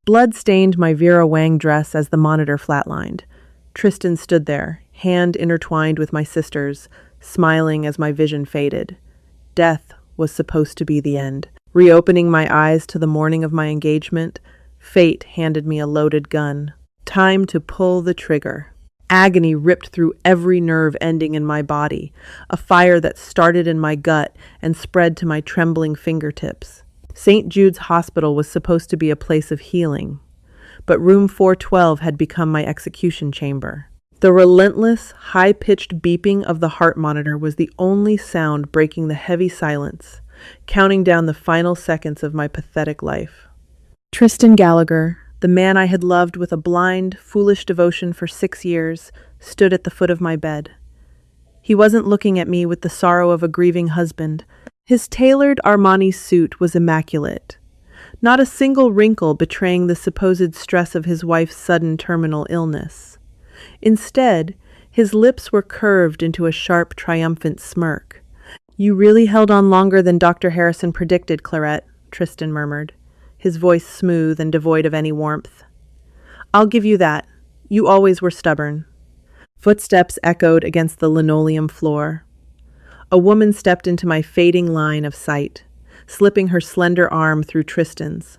Blood stained my Vera Wang dress as the monitor flatlined. Tristan stood there, hand intertwined with my sister's, smiling as my vision faded. Death was supposed to be the end. Reopening my eyes to the morning of my engagement, fate handed me a loaded gun. Time to pull the trigger. Agony ripped through every nerve ending in my body, a fire that started in my gut and spread to my trembling fingertips. St. Jude's Hospital was supposed to be a place of healing, but room 412 had become my execution chamber. The relentless, high-pitched beeping of the heart monitor was the only sound breaking the heavy silence, counting down the final seconds of my pathetic life. Tristan Gallagher, the man I had loved with a blind, foolish devotion for 6 years, stood at the foot of my bed. He wasn't looking at me with the sorrow of a grieving husband. His tailored Armani suit was immaculate, not a single wrinkle betraying the supposed stress of his wife's sudden terminal illness. Instead, his lips were curved into a sharp, triumphant smirk. "You really held on longer than Dr. Harrison predicted, Clarette," Tristan murmured, his voice smooth and devoid of any warmth. "I'll give you that. You always were stubborn." Footsteps echoed against the linoleum floor. A woman stepped into my fading line of sight, slipping her slender arm through Tristan's.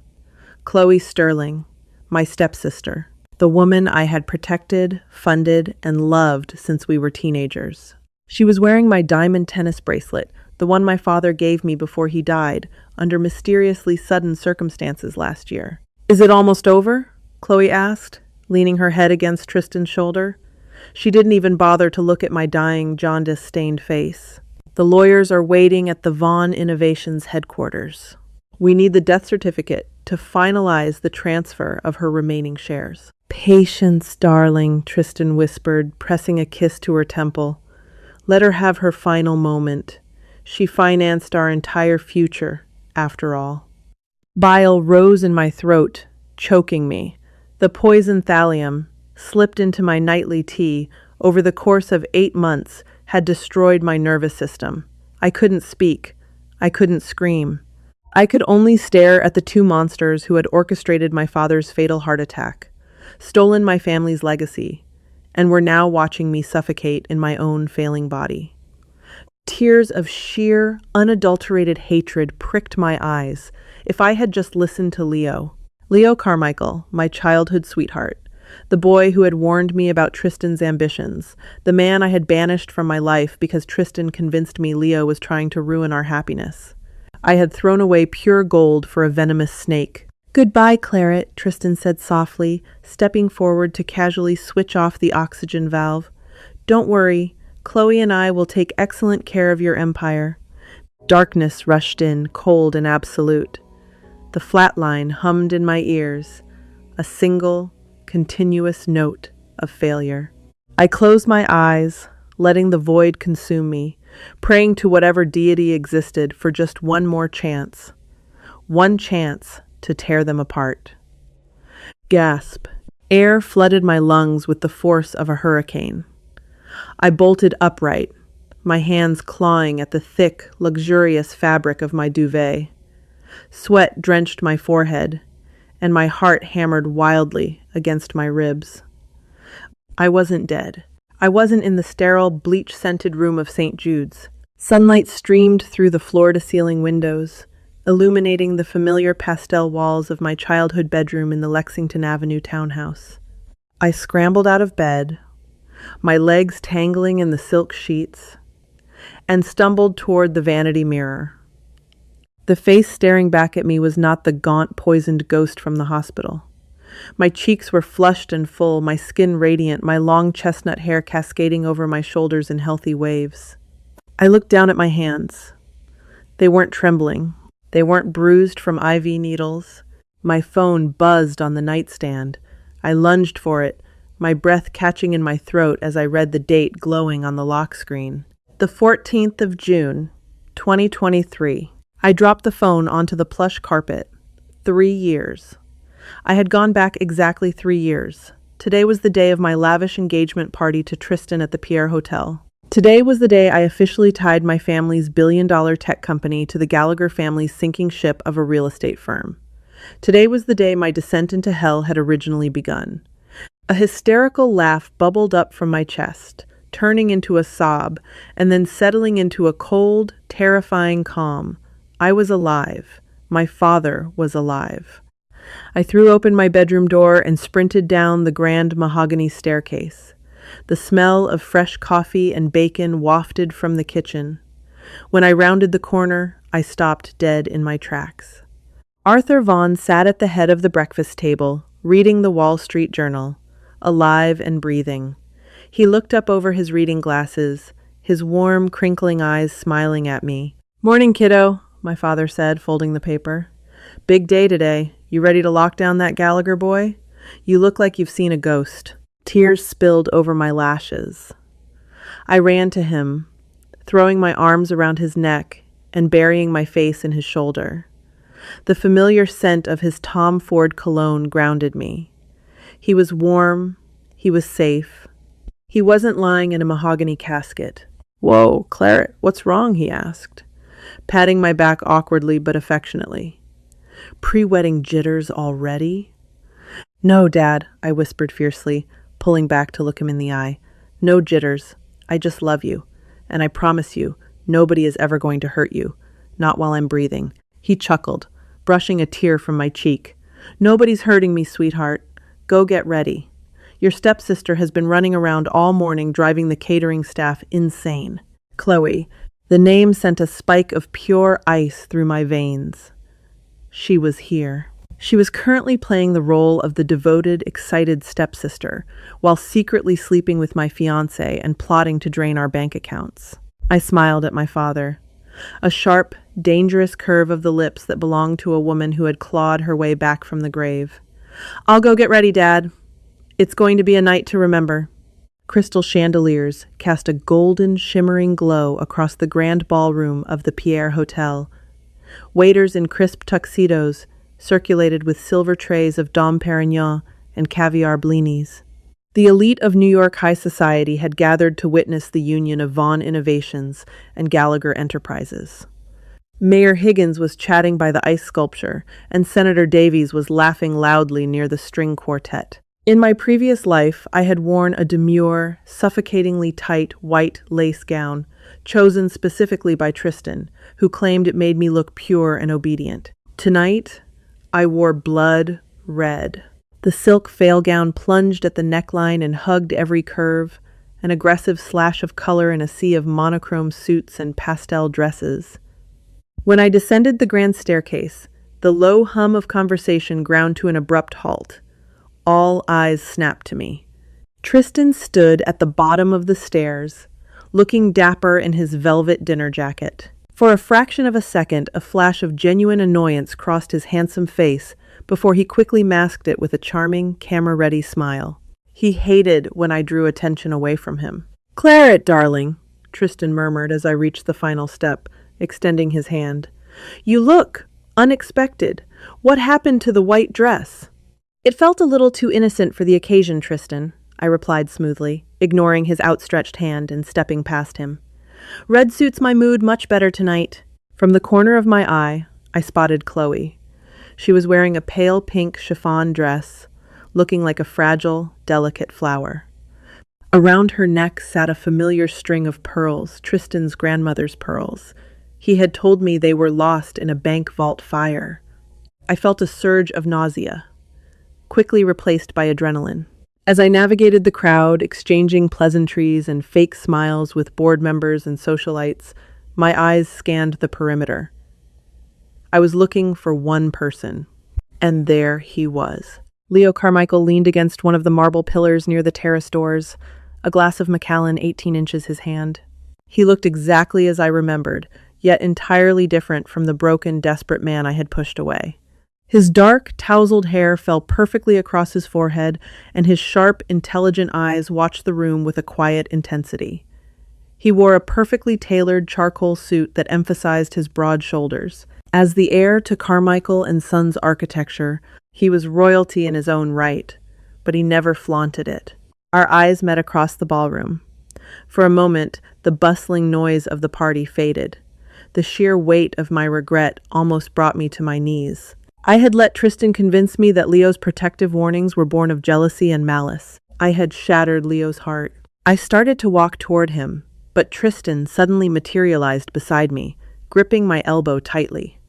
Chloe Sterling, my stepsister, the woman I had protected, funded, and loved since we were teenagers. She was wearing my diamond tennis bracelet, the one my father gave me before he died, under mysteriously sudden circumstances last year. "Is it almost over?" Chloe asked, leaning her head against Tristan's shoulder. She didn't even bother to look at my dying, jaundice-stained face. "The lawyers are waiting at the Vaughn Innovations headquarters. We need the death certificate to finalize the transfer of her remaining shares." "Patience, darling," Tristan whispered, pressing a kiss to her temple. "Let her have her final moment. She financed our entire future, after all." Bile rose in my throat, choking me. The poison thallium, slipped into my nightly tea over the course of 8 months, had destroyed my nervous system. I couldn't speak. I couldn't scream. I could only stare at the two monsters who had orchestrated my father's fatal heart attack, stolen my family's legacy, and were now watching me suffocate in my own failing body. Tears of sheer, unadulterated hatred pricked my eyes. If I had just listened to Leo Carmichael, my childhood sweetheart, the boy who had warned me about Tristan's ambitions, the man I had banished from my life because Tristan convinced me Leo was trying to ruin our happiness. I had thrown away pure gold for a venomous snake. "Goodbye, Claret," Tristan said softly, stepping forward to casually switch off the oxygen valve. "Don't worry, Chloe and I will take excellent care of your empire." Darkness rushed in, cold and absolute. The flat line hummed in my ears, a single, continuous note of failure. I closed my eyes, letting the void consume me, praying to whatever deity existed for just one more chance. One chance to tear them apart. Gasp. Air flooded my lungs with the force of a hurricane. I bolted upright, my hands clawing at the thick, luxurious fabric of my duvet. Sweat drenched my forehead, and my heart hammered wildly against my ribs. I wasn't dead. I wasn't in the sterile, bleach-scented room of St. Jude's. Sunlight streamed through the floor-to-ceiling windows, illuminating the familiar pastel walls of my childhood bedroom in the Lexington Avenue townhouse. I scrambled out of bed, my legs tangling in the silk sheets, and stumbled toward the vanity mirror. The face staring back at me was not the gaunt, poisoned ghost from the hospital. My cheeks were flushed and full, my skin radiant, my long chestnut hair cascading over my shoulders in healthy waves. I looked down at my hands. They weren't trembling. They weren't bruised from IV needles. My phone buzzed on the nightstand. I lunged for it, my breath catching in my throat as I read the date glowing on the lock screen. The 14th of June, 2023. I dropped the phone onto the plush carpet. 3 years. I had gone back exactly 3 years. Today was the day of my lavish engagement party to Tristan at the Pierre Hotel. Today was the day I officially tied my family's billion-dollar tech company to the Gallagher family's sinking ship of a real estate firm. Today was the day my descent into hell had originally begun. A hysterical laugh bubbled up from my chest, turning into a sob, and then settling into a cold, terrifying calm. I was alive. My father was alive. I threw open my bedroom door and sprinted down the grand mahogany staircase. The smell of fresh coffee and bacon wafted from the kitchen. When I rounded the corner, I stopped dead in my tracks. Arthur Vaughan sat at the head of the breakfast table, reading the Wall Street Journal, alive and breathing. He looked up over his reading glasses, his warm, crinkling eyes smiling at me. "Morning, kiddo," my father said, folding the paper. "Big day today. You ready to lock down that Gallagher boy? You look like you've seen a ghost." Tears spilled over my lashes. I ran to him, throwing my arms around his neck and burying my face in his shoulder. The familiar scent of his Tom Ford cologne grounded me. He was warm. He was safe. He wasn't lying in a mahogany casket. "Whoa, Claret, what's wrong?" he asked, patting my back awkwardly but affectionately. "Pre-wedding jitters already?" "No, Dad," I whispered fiercely, pulling back to look him in the eye. "No jitters. I just love you. And I promise you, nobody is ever going to hurt you. Not while I'm breathing." He chuckled, brushing a tear from my cheek. "Nobody's hurting me, sweetheart. Go get ready. Your stepsister has been running around all morning driving the catering staff insane." Chloe. The name sent a spike of pure ice through my veins. She was here. She was currently playing the role of the devoted, excited stepsister, while secretly sleeping with my fiancé and plotting to drain our bank accounts. I smiled at my father. A sharp, dangerous curve of the lips that belonged to a woman who had clawed her way back from the grave. "I'll go get ready, Dad. It's going to be a night to remember." Crystal chandeliers cast a golden, shimmering glow across the grand ballroom of the Pierre Hotel. Waiters in crisp tuxedos circulated with silver trays of Dom Perignon and caviar blinis. The elite of New York high society had gathered to witness the union of Vaughan Innovations and Gallagher Enterprises. Mayor Higgins was chatting by the ice sculpture, and Senator Davies was laughing loudly near the string quartet. In my previous life, I had worn a demure, suffocatingly tight white lace gown, chosen specifically by Tristan, who claimed it made me look pure and obedient. Tonight, I wore blood red. The silk fail gown plunged at the neckline and hugged every curve, an aggressive slash of color in a sea of monochrome suits and pastel dresses. When I descended the grand staircase, the low hum of conversation ground to an abrupt halt. All eyes snapped to me. Tristan stood at the bottom of the stairs, looking dapper in his velvet dinner jacket. For a fraction of a second, a flash of genuine annoyance crossed his handsome face before he quickly masked it with a charming, camera-ready smile. He hated when I drew attention away from him. "Claret, darling," Tristan murmured as I reached the final step, extending his hand. "You look unexpected. What happened to the white dress?" "It felt a little too innocent for the occasion, Tristan," I replied smoothly, ignoring his outstretched hand and stepping past him. "Red suits my mood much better tonight." From the corner of my eye, I spotted Chloe. She was wearing a pale pink chiffon dress, looking like a fragile, delicate flower. Around her neck sat a familiar string of pearls, Tristan's grandmother's pearls. He had told me they were lost in a bank vault fire. I felt a surge of nausea, quickly replaced by adrenaline. As I navigated the crowd, exchanging pleasantries and fake smiles with board members and socialites, my eyes scanned the perimeter. I was looking for one person, and there he was. Leo Carmichael leaned against one of the marble pillars near the terrace doors, a glass of Macallan 18 inches his hand. He looked exactly as I remembered, yet entirely different from the broken, desperate man I had pushed away. His dark, tousled hair fell perfectly across his forehead, and his sharp, intelligent eyes watched the room with a quiet intensity. He wore a perfectly tailored charcoal suit that emphasized his broad shoulders. As the heir to Carmichael and Sons architecture, he was royalty in his own right, but he never flaunted it. Our eyes met across the ballroom. For a moment, the bustling noise of the party faded. The sheer weight of my regret almost brought me to my knees. I had let Tristan convince me that Leo's protective warnings were born of jealousy and malice. I had shattered Leo's heart. I started to walk toward him, but Tristan suddenly materialized beside me, gripping my elbow tightly.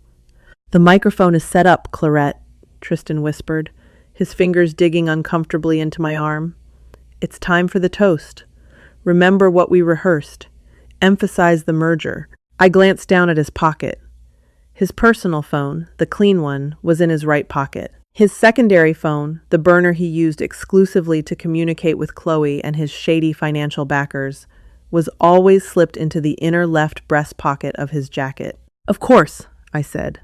"The microphone is set up, Clarette," Tristan whispered, his fingers digging uncomfortably into my arm. "It's time for the toast. Remember what we rehearsed. Emphasize the merger." I glanced down at his pocket. His personal phone, the clean one, was in his right pocket. His secondary phone, the burner he used exclusively to communicate with Chloe and his shady financial backers, was always slipped into the inner left breast pocket of his jacket. "Of course," I said,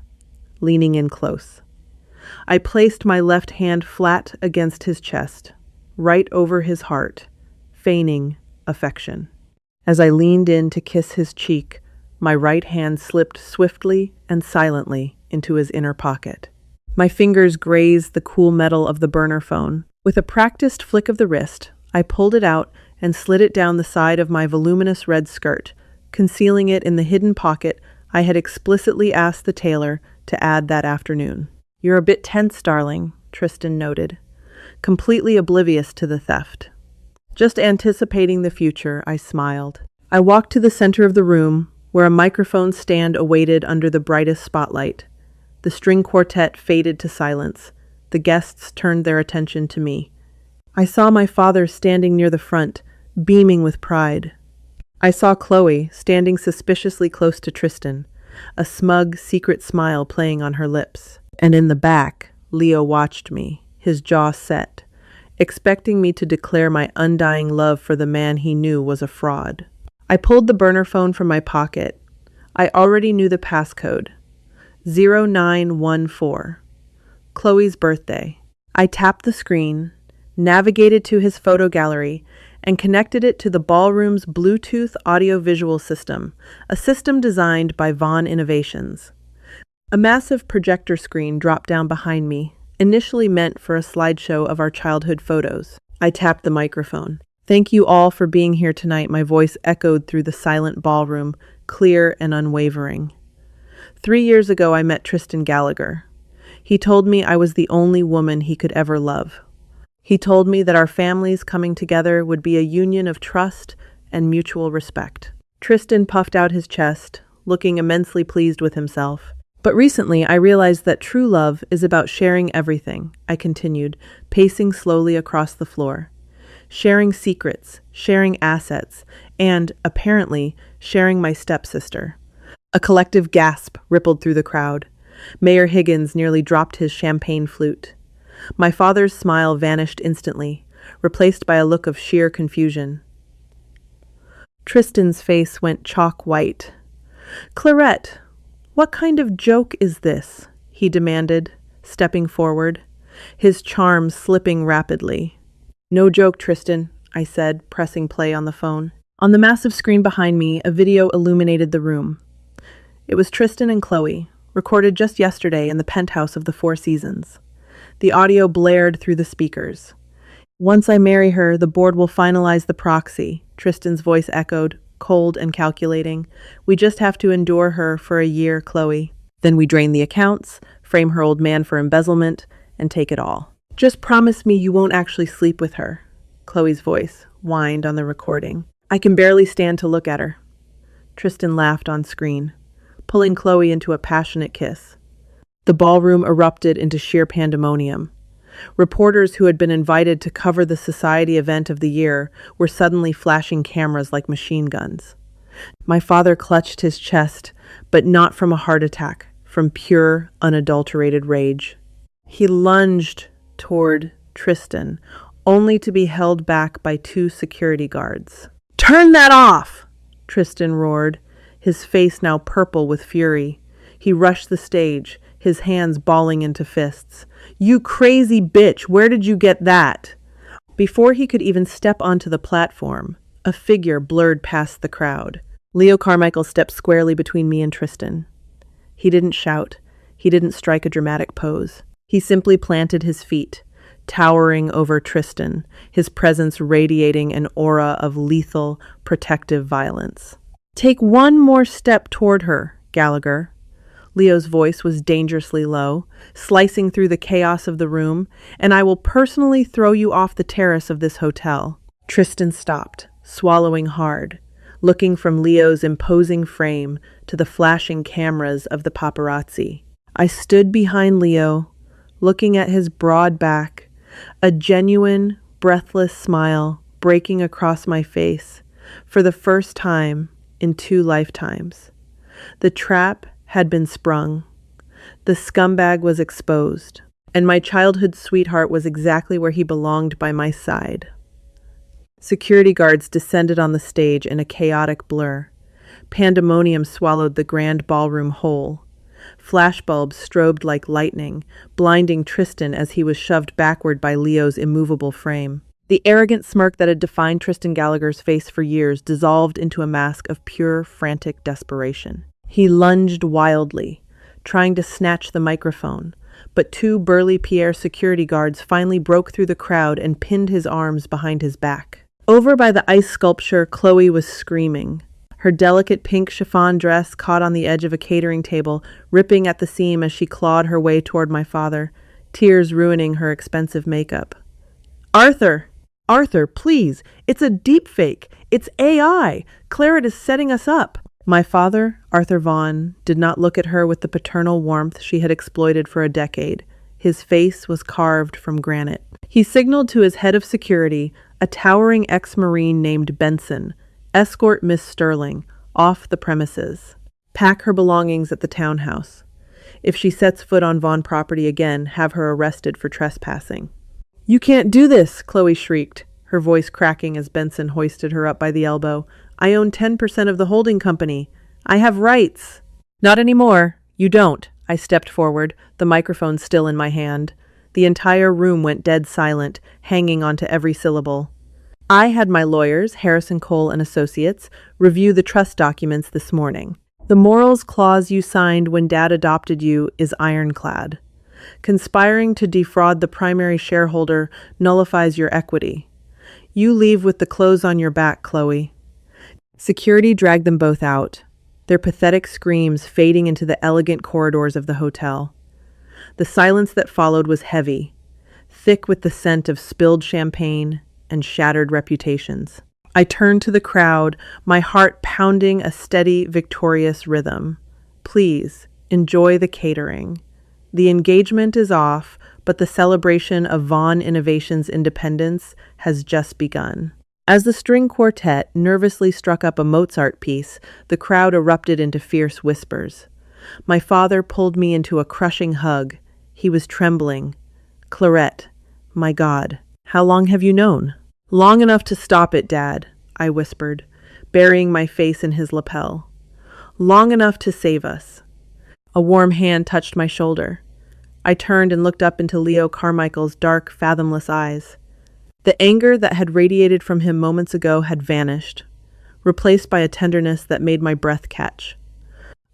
leaning in close. I placed my left hand flat against his chest, right over his heart, feigning affection. As I leaned in to kiss his cheek, my right hand slipped swiftly and silently into his inner pocket. My fingers grazed the cool metal of the burner phone. With a practiced flick of the wrist, I pulled it out and slid it down the side of my voluminous red skirt, concealing it in the hidden pocket I had explicitly asked the tailor to add that afternoon. "You're a bit tense, darling," Tristan noted, completely oblivious to the theft. Just anticipating the future, I smiled. I walked to the center of the room, where a microphone stand awaited under the brightest spotlight. The string quartet faded to silence. The guests turned their attention to me. I saw my father standing near the front, beaming with pride. I saw Chloe standing suspiciously close to Tristan, a smug, secret smile playing on her lips. And in the back, Leo watched me, his jaw set, expecting me to declare my undying love for the man he knew was a fraud. I pulled the burner phone from my pocket. I already knew the passcode. 0914. Chloe's birthday. I tapped the screen, navigated to his photo gallery, and connected it to the ballroom's Bluetooth audio-visual system, a system designed by Vaughn Innovations. A massive projector screen dropped down behind me, initially meant for a slideshow of our childhood photos. I tapped the microphone. "Thank you all for being here tonight," my voice echoed through the silent ballroom, clear and unwavering. 3 years ago, I met Tristan Gallagher. He told me I was the only woman he could ever love. He told me that our families coming together would be a union of trust and mutual respect. Tristan puffed out his chest, looking immensely pleased with himself. "But recently, I realized that true love is about sharing everything," I continued, pacing slowly across the floor. "Sharing secrets, sharing assets, and, apparently, sharing my stepsister." A collective gasp rippled through the crowd. Mayor Higgins nearly dropped his champagne flute. My father's smile vanished instantly, replaced by a look of sheer confusion. Tristan's face went chalk white. "Clarette, what kind of joke is this?" he demanded, stepping forward, his charm slipping rapidly. "No joke, Tristan," I said, pressing play on the phone. On the massive screen behind me, a video illuminated the room. It was Tristan and Chloe, recorded just yesterday in the penthouse of the Four Seasons. The audio blared through the speakers. "Once I marry her, the board will finalize the proxy," Tristan's voice echoed, cold and calculating. "We just have to endure her for a year, Chloe. Then we drain the accounts, frame her old man for embezzlement, and take it all. Just promise me you won't actually sleep with her," Chloe's voice whined on the recording. "I can barely stand to look at her." Tristan laughed on screen, pulling Chloe into a passionate kiss. The ballroom erupted into sheer pandemonium. Reporters who had been invited to cover the society event of the year were suddenly flashing cameras like machine guns. My father clutched his chest, but not from a heart attack, from pure, unadulterated rage. He lunged toward Tristan, only to be held back by 2 security guards. "Turn that off!" Tristan roared, his face now purple with fury. He rushed the stage, his hands balling into fists. "You crazy bitch, where did you get that?" Before he could even step onto the platform, a figure blurred past the crowd. Leo Carmichael stepped squarely between me and Tristan. He didn't shout. He didn't strike a dramatic pose. He simply planted his feet, towering over Tristan, his presence radiating an aura of lethal, protective violence. "Take one more step toward her, Gallagher. Leo's voice was dangerously low, slicing through the chaos of the room, and I will personally throw you off the terrace of this hotel. Tristan stopped, swallowing hard, looking from Leo's imposing frame to the flashing cameras of the paparazzi. I stood behind Leo, looking at his broad back, a genuine, breathless smile breaking across my face for the first time in 2 lifetimes. The trap had been sprung. The scumbag was exposed, and my childhood sweetheart was exactly where he belonged by my side. Security guards descended on the stage in a chaotic blur. Pandemonium swallowed the grand ballroom whole. Flashbulbs strobed like lightning, blinding Tristan as he was shoved backward by Leo's immovable frame. The arrogant smirk that had defined Tristan Gallagher's face for years dissolved into a mask of pure, frantic desperation. He lunged wildly, trying to snatch the microphone, but 2 burly Pierre security guards finally broke through the crowd and pinned his arms behind his back. Over by the ice sculpture, Chloe was screaming. Her delicate pink chiffon dress caught on the edge of a catering table, ripping at the seam as she clawed her way toward my father, tears ruining her expensive makeup. Arthur, please! It's a deep fake! It's AI! Claret is setting us up! My father, Arthur Vaughn, did not look at her with the paternal warmth she had exploited for a decade. His face was carved from granite. He signaled to his head of security, a towering ex-Marine named Benson, "Escort Miss Sterling off the premises. Pack her belongings at the townhouse. If she sets foot on Vaughn property again, have her arrested for trespassing." "You can't do this," Chloe shrieked, her voice cracking as Benson hoisted her up by the elbow. "I own 10% of the holding company. I have rights." "Not anymore. You don't." I stepped forward, the microphone still in my hand. The entire room went dead silent, hanging onto every syllable. I had my lawyers, Harrison Cole and Associates, review the trust documents this morning. The morals clause you signed when Dad adopted you is ironclad. Conspiring to defraud the primary shareholder nullifies your equity. You leave with the clothes on your back, Chloe. Security dragged them both out, their pathetic screams fading into the elegant corridors of the hotel. The silence that followed was heavy, thick with the scent of spilled champagne and shattered reputations. I turned to the crowd, my heart pounding a steady, victorious rhythm. Please, enjoy the catering. The engagement is off, but the celebration of Vaughn Innovations' independence has just begun. As the string quartet nervously struck up a Mozart piece, the crowd erupted into fierce whispers. My father pulled me into a crushing hug. He was trembling. "Claret, my God, how long have you known?" "Long enough to stop it, Dad," I whispered, burying my face in his lapel. "Long enough to save us." A warm hand touched my shoulder. I turned and looked up into Leo Carmichael's dark, fathomless eyes. The anger that had radiated from him moments ago had vanished, replaced by a tenderness that made my breath catch.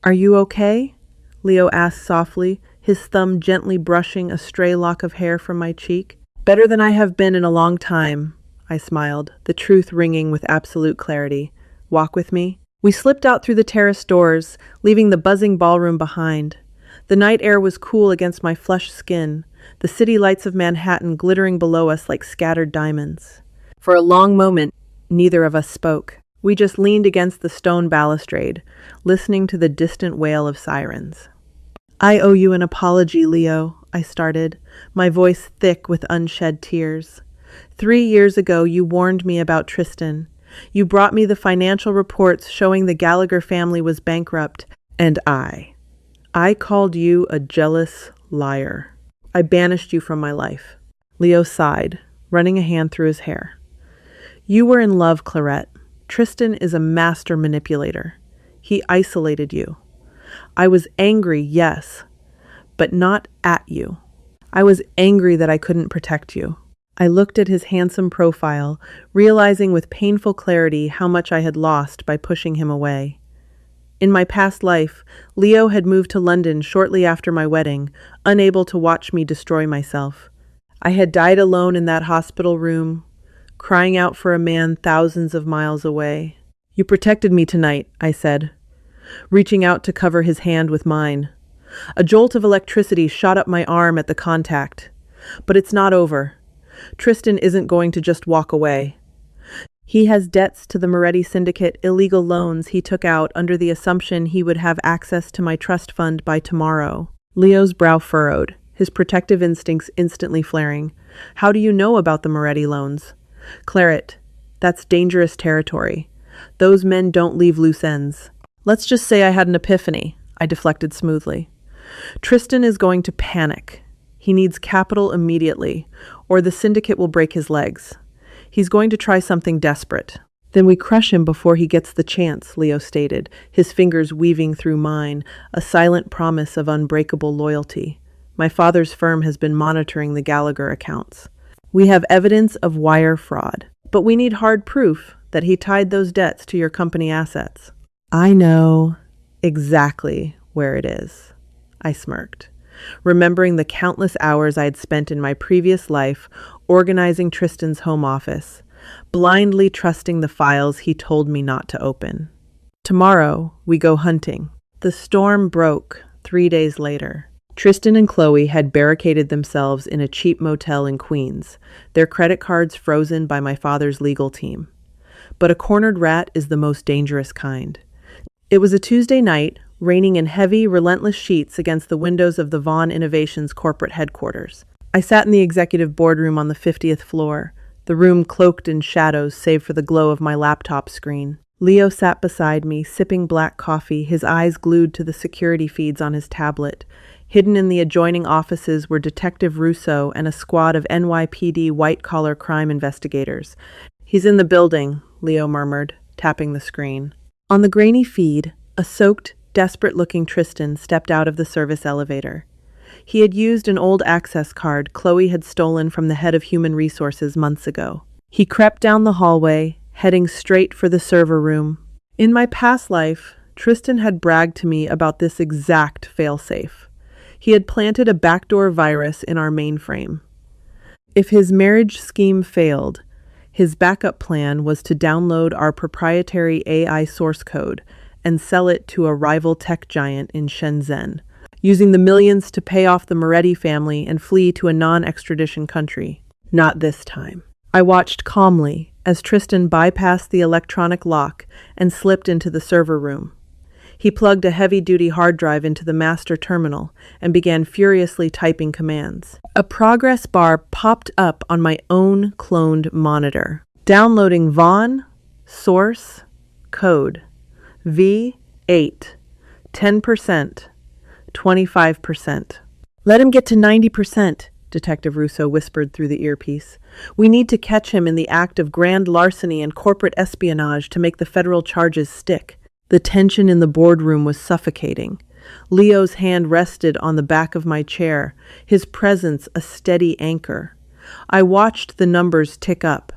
"Are you okay?" Leo asked softly, his thumb gently brushing a stray lock of hair from my cheek. "Better than I have been in a long time," I smiled, the truth ringing with absolute clarity. "Walk with me?" We slipped out through the terrace doors, leaving the buzzing ballroom behind. The night air was cool against my flushed skin, the city lights of Manhattan glittering below us like scattered diamonds. For a long moment, neither of us spoke. We just leaned against the stone balustrade, listening to the distant wail of sirens. "I owe you an apology, Leo," I started, my voice thick with unshed tears. 3 years ago, you warned me about Tristan. You brought me the financial reports showing the Gallagher family was bankrupt, and I called you a jealous liar. I banished you from my life." Leo sighed, running a hand through his hair. "You were in love, Claret. Tristan is a master manipulator. He isolated you. I was angry, yes, but not at you. I was angry that I couldn't protect you." I looked at his handsome profile, realizing with painful clarity how much I had lost by pushing him away. In my past life, Leo had moved to London shortly after my wedding, unable to watch me destroy myself. I had died alone in that hospital room, crying out for a man thousands of miles away. "You protected me tonight," I said, reaching out to cover his hand with mine. A jolt of electricity shot up my arm at the contact. But it's not over. Tristan isn't going to just walk away. He has debts to the Moretti Syndicate, illegal loans he took out under the assumption he would have access to my trust fund by tomorrow. Leo's brow furrowed, his protective instincts instantly flaring. How do you know about the Moretti loans? Claret, that's dangerous territory. Those men don't leave loose ends. Let's just say I had an epiphany, I deflected smoothly. Tristan is going to panic. He needs capital immediately, or the syndicate will break his legs. He's going to try something desperate. Then we crush him before he gets the chance, Leo stated, his fingers weaving through mine, a silent promise of unbreakable loyalty. My father's firm has been monitoring the Gallagher accounts. We have evidence of wire fraud, but we need hard proof that he tied those debts to your company assets. I know exactly where it is, I smirked, remembering the countless hours I had spent in my previous life organizing Tristan's home office, blindly trusting the files he told me not to open. Tomorrow, we go hunting. The storm broke 3 days later. Tristan and Chloe had barricaded themselves in a cheap motel in Queens, their credit cards frozen by my father's legal team. But a cornered rat is the most dangerous kind. It was a Tuesday night, raining in heavy, relentless sheets against the windows of the Vaughn Innovations corporate headquarters. I sat in the executive boardroom on the 50th floor, the room cloaked in shadows save for the glow of my laptop screen. Leo sat beside me, sipping black coffee, his eyes glued to the security feeds on his tablet. Hidden in the adjoining offices were Detective Russo and a squad of NYPD white-collar crime investigators. He's in the building, Leo murmured, tapping the screen. On the grainy feed, a soaked, desperate-looking Tristan stepped out of the service elevator. He had used an old access card Chloe had stolen from the head of human resources months ago. He crept down the hallway, heading straight for the server room. In my past life, Tristan had bragged to me about this exact failsafe. He had planted a backdoor virus in our mainframe. If his marriage scheme failed, his backup plan was to download our proprietary AI source code and sell it to a rival tech giant in Shenzhen, using the millions to pay off the Moretti family and flee to a non-extradition country. Not this time. I watched calmly as Tristan bypassed the electronic lock and slipped into the server room. He plugged a heavy-duty hard drive into the master terminal and began furiously typing commands. A progress bar popped up on my own cloned monitor. Downloading Vaughn, source, code, V8, 10%, 25%. Let him get to 90%, Detective Russo whispered through the earpiece. We need to catch him in the act of grand larceny and corporate espionage to make the federal charges stick. The tension in the boardroom was suffocating. Leo's hand rested on the back of my chair, his presence a steady anchor. I watched the numbers tick up.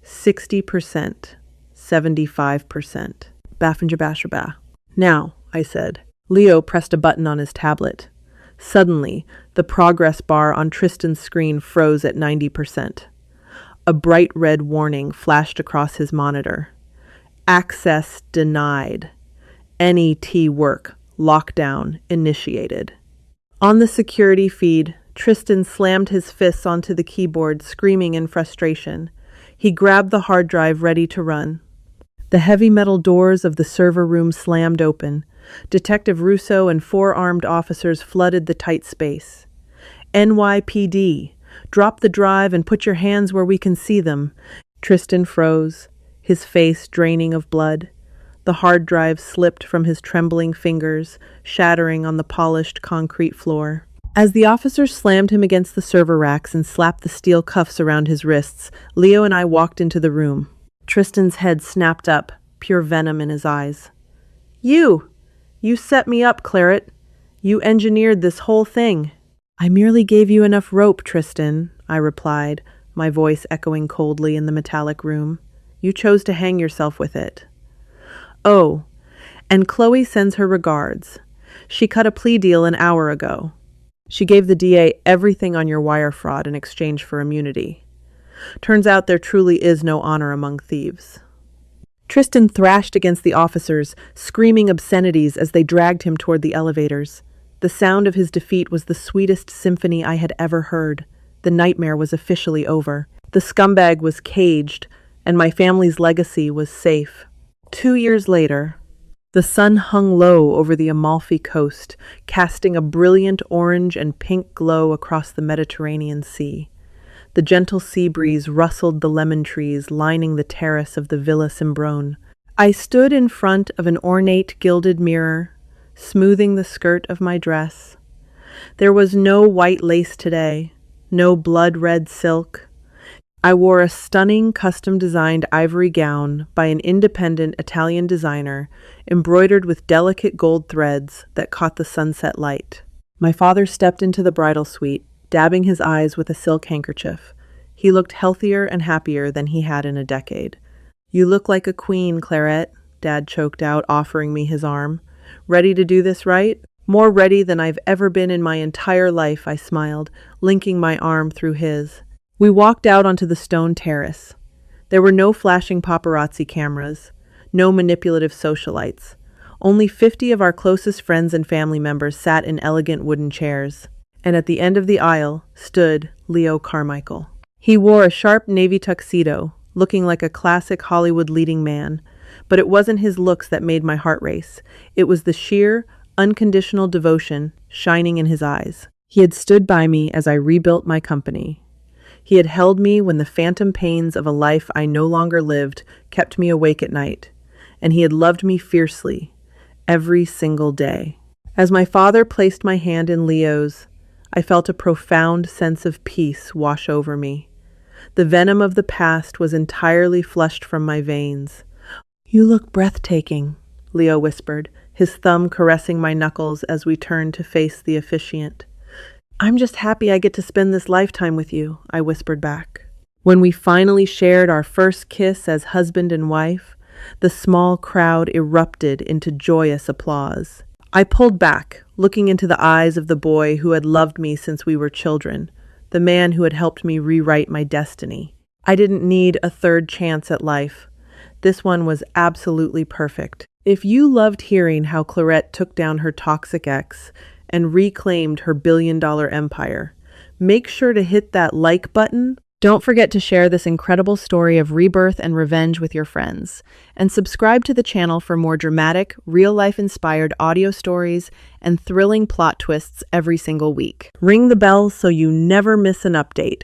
60%, 75%. Baffinjabashabah. Now, I said. Leo pressed a button on his tablet. Suddenly, the progress bar on Tristan's screen froze at 90%. A bright red warning flashed across his monitor. Access denied. NET work. Lockdown initiated. On the security feed, Tristan slammed his fists onto the keyboard, screaming in frustration. He grabbed the hard drive ready to run. The heavy metal doors of the server room slammed open. Detective Russo and 4 armed officers flooded the tight space. NYPD, drop the drive and put your hands where we can see them. Tristan froze, his face draining of blood. The hard drive slipped from his trembling fingers, shattering on the polished concrete floor. As the officers slammed him against the server racks and slapped the steel cuffs around his wrists, Leo and I walked into the room. Tristan's head snapped up, pure venom in his eyes. You set me up, Claret. You engineered this whole thing. I merely gave you enough rope, Tristan, I replied, my voice echoing coldly in the metallic room. You chose to hang yourself with it. Oh, and Chloe sends her regards. She cut a plea deal an hour ago. She gave the DA everything on your wire fraud in exchange for immunity. Turns out there truly is no honor among thieves. Tristan thrashed against the officers, screaming obscenities as they dragged him toward the elevators. The sound of his defeat was the sweetest symphony I had ever heard. The nightmare was officially over. The scumbag was caged, and my family's legacy was safe. 2 years later, the sun hung low over the Amalfi Coast, casting a brilliant orange and pink glow across the Mediterranean Sea. The gentle sea breeze rustled the lemon trees lining the terrace of the Villa Simbrone. I stood in front of an ornate gilded mirror, smoothing the skirt of my dress. There was no white lace today, no blood-red silk. I wore a stunning custom-designed ivory gown by an independent Italian designer, embroidered with delicate gold threads that caught the sunset light. My father stepped into the bridal suite, dabbing his eyes with a silk handkerchief. He looked healthier and happier than he had in a decade. "You look like a queen, Clairette," Dad choked out, offering me his arm. "Ready to do this right?" "More ready than I've ever been in my entire life," I smiled, linking my arm through his. We walked out onto the stone terrace. There were no flashing paparazzi cameras, no manipulative socialites. Only 50 of our closest friends and family members sat in elegant wooden chairs. And at the end of the aisle stood Leo Carmichael. He wore a sharp navy tuxedo, looking like a classic Hollywood leading man. But it wasn't his looks that made my heart race. It was the sheer, unconditional devotion shining in his eyes. He had stood by me as I rebuilt my company. He had held me when the phantom pains of a life I no longer lived kept me awake at night, and he had loved me fiercely, every single day. As my father placed my hand in Leo's, I felt a profound sense of peace wash over me. The venom of the past was entirely flushed from my veins. "You look breathtaking," Leo whispered, his thumb caressing my knuckles as we turned to face the officiant. "I'm just happy I get to spend this lifetime with you," I whispered back. When we finally shared our first kiss as husband and wife, the small crowd erupted into joyous applause. I pulled back, looking into the eyes of the boy who had loved me since we were children, the man who had helped me rewrite my destiny. I didn't need a third chance at life. This one was absolutely perfect. If you loved hearing how Clairette took down her toxic ex and reclaimed her billion-dollar empire, make sure to hit that like button. Don't forget to share this incredible story of rebirth and revenge with your friends. And subscribe to the channel for more dramatic, real-life inspired audio stories and thrilling plot twists every single week. Ring the bell so you never miss an update.